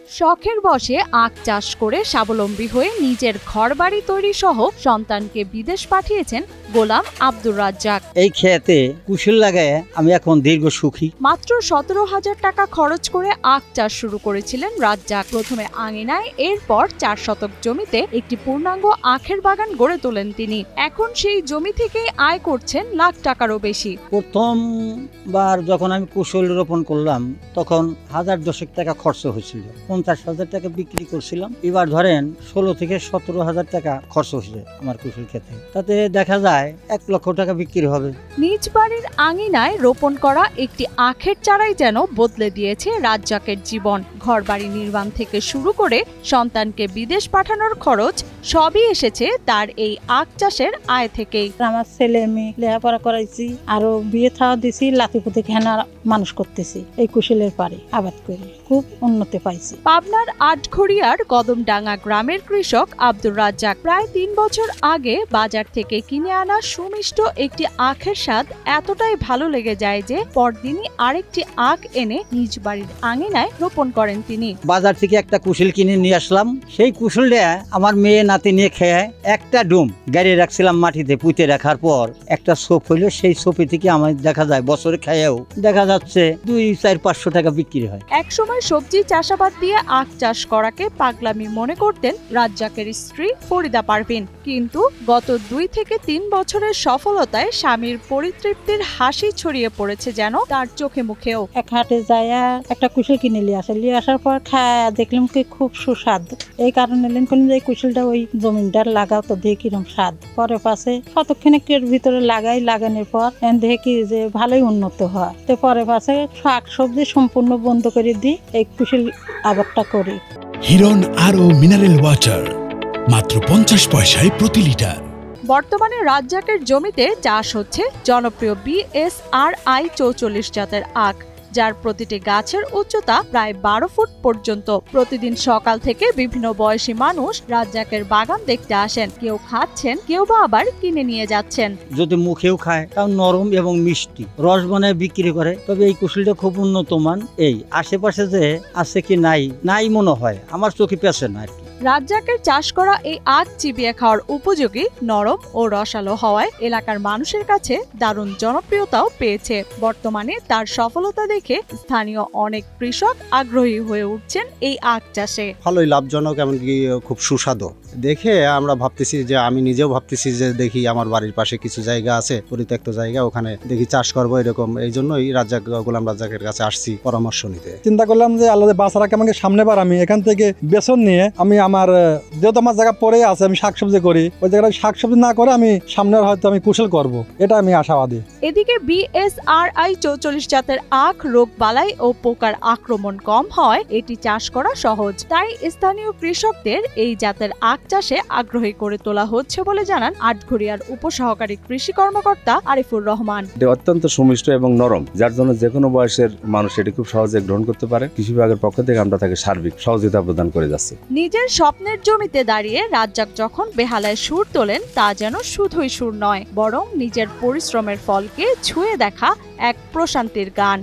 শখের বশে আখ চাষ করে স্বাবলম্বী হয়ে নিজের ঘরবাড়ি তৈরি সহ সন্তানকে বিদেশ পাঠিয়েছেন গোলাম আব্দুর রাজ্জাক। এই খেতে কুশল লাগায় আমি এখন দীর্ঘ সুখী। মাত্র 17,000 টাকা খরচ করে আখ চাষ শুরু করেছিলেন রাজ্জাক। প্রথমে আঙিনায়, এরপর 4 শতক জমিতে একটি পূর্ণাঙ্গ আখের বাগান গড়ে তোলেন তিনি। এখন সেই জমি থেকে আয় করছেন লাখ টাকারও বেশি। প্রথমবার যখন আমি কুশল রোপণ করলাম তখন 1010 টাকা খরচ হয়েছিল, 50,000 টাকা বিক্রি করছিলাম। এবার ধরেন 16 থেকে 17,000 টাকা খরচ হয়েছে আমার কুশল খেতে। তাতে দেখা যায় 1 লক্ষ টাকা বিক্রি হবে। নিজ বাড়ির আঙিনায় রোপণ করা একটি আখের চারাই যেন বদলে দিয়েছে রাজ্জাকের জীবন। ঘরবাড়ি নির্মাণ থেকে শুরু করে সন্তানকে বিদেশ পাঠানোর খরচ সবই এসেছে তার এই আখ চাষের আয় থেকেই। আমার ছেলে মেয়ে লেখাপড়া করাইছি, আরো বিয়ে থাওয়া দিছি, লাতিপুতি খেনা মানুষ করতেছি। এই কুশলের পারে আবাদ করে খুব উন্নতি পাইছি। পাবনার আটঘরিয়ার কদমডাঙ্গা গ্রামের কৃষক আব্দুর রাজ্জাক প্রায় 3 বছর আগে বাজার থেকে কিনে আনা সুমিষ্ট একটি আখের স্বাদ এতটাই ভালো লেগে যায় যে পরদিনই আরেকটি আখ এনে নিজ বাড়ির আঙিনায় রোপণ করেন তিনি। বাজার থেকে একটা কুশল কিনে নিয়ে আসলাম। সেই কুশলটা আমার মেয়ে নাতি নিয়ে খেয়ে একটা ডুম গাড়িয়ে রাখছিলাম মাটিতে, পুঁতে রাখার পর একটা সোপ হইলো। সেই সোপে থেকে আমার দেখা যায় বছরে খেয়েও দেখা যাচ্ছে 200-400 টাকা বিক্রি হয়। একসময় সবজি চাষাবাদ দিয়ে আখ চাষ করাকে পাগলামি মনে করতেন রাজ্জাকের স্ত্রী ফরিদা পারভিন, কিন্তু গত 2 থেকে 3 বছরের সফলতায় স্বামীর পরিতৃপ্তির হাসি ছড়িয়ে পড়েছে যেন তার চোখে মুখেও। এক হাটে যায় একটা কুশল কিনে নিয়ে আসার পর খায় দেখলাম কি খুব সুস্বাদ। এই কারণে করলাম যে কুশলটা ওই জমিনটার লাগাও তো দেখি কিরম স্বাদ। পরে পাশে কতক্ষণের ভিতরে লাগানোর পর দেখি যে ভালোই উন্নত হয়। তো পরে পাশে শাক সবজি সম্পূর্ণ বন্ধ করে দিই, এই কুশল আবাদটা করি। হিরন আরও মিনারেল ওয়াটার মাত্র 50 পয়সায় প্রতি লিটার। বর্তমানে রাজ্জাকের জমিতে চাষ হচ্ছে জনপ্রিয় BSRI 44 জাতের আখ, যার প্রতিটি গাছের উচ্চতা প্রায় 12 ফুট পর্যন্ত। প্রতিদিন সকাল থেকে বিভিন্ন বয়সী মানুষ রাজ্জাকের বাগান দেখতে আসেন। কেউ খাচ্ছেন, কেউ বা আবার কিনে নিয়ে যাচ্ছেন। যদি মুখেও খায় তাও নরম এবং মিষ্টি, রস বানায় বিক্রি করে। তবে এই কুশলটা খুব উন্নত মান। এই আশেপাশে যে আছে কি নাই মনে হয়, আমার চোখে পেছে না আর কি। রাজ্জাকের চাষ করা এই আখ চিবিয়ে খাওয়ার উপযোগী, নরম ও রসালো হওয়ায় এলাকার মানুষের কাছে দারুণ জনপ্রিয়তাও পেয়েছে। বর্তমানে তার সফলতা দেখে স্থানীয় অনেক কৃষক আগ্রহী হয়ে উঠছেন এই আখ চাষে। ভালোই লাভজনক, এমনকি খুব সুস্বাদু। দেখে আমরা ভাবতেছি যে আমি নিজেও ভাবতেছি যে দেখি আমার বাড়ির পাশে কিছু জায়গা আছে, পরিত্যক্ত জায়গা, ওখানে দেখি চাষ করবো এরকম। এই জন্যই গোলাম রাজ্জাকের কাছে আসছি পরামর্শ নিতে। চিন্তা করলাম যে আল্লাহ বাচ্চারাকে আমাকে সামনে বার আমি এখান থেকে বেসন নিয়ে আমি আমার যেহেতু আমার জায়গা পরে আছে, আমি শাকসবজি করি, ওই জায়গায় শাকসবজি না করে আমি সামনের হয়তো আমি কুশল করব, এটা আমি আশাবাদী। এদিকে BSRI 44 জাতের আখ রোগ বালাই ও পোকার আক্রমণ কম হয়, এটি চাষ করা সহজ। তাই স্থানীয় কৃষকদের এই জাতের আখ চাষে আগ্রহী করে তোলা হচ্ছে বলে জানান আটঘরিয়ার উপসহকারী কৃষি কর্মকর্তা আরিফুর রহমান। এটি অত্যন্ত সুমিষ্ট এবং নরম, যার জন্য যে কোনো বয়সের মানুষ এটি খুব সহজে গ্রহণ করতে পারে। কৃষি বিভাগের পক্ষ থেকে আমরা তাকে সার্বিক সহযোগিতা প্রদান করে যাচ্ছি। নিজের স্বপ্নের জমিতে দাঁড়িয়ে রাজ্জাক যখন বেহালায় সুর তোলেন, তা যেন শুধুই সুর নয়, বরং নিজের পরিশ্রমের ফলকে ছুঁয়ে দেখা এক প্রশান্তির গান।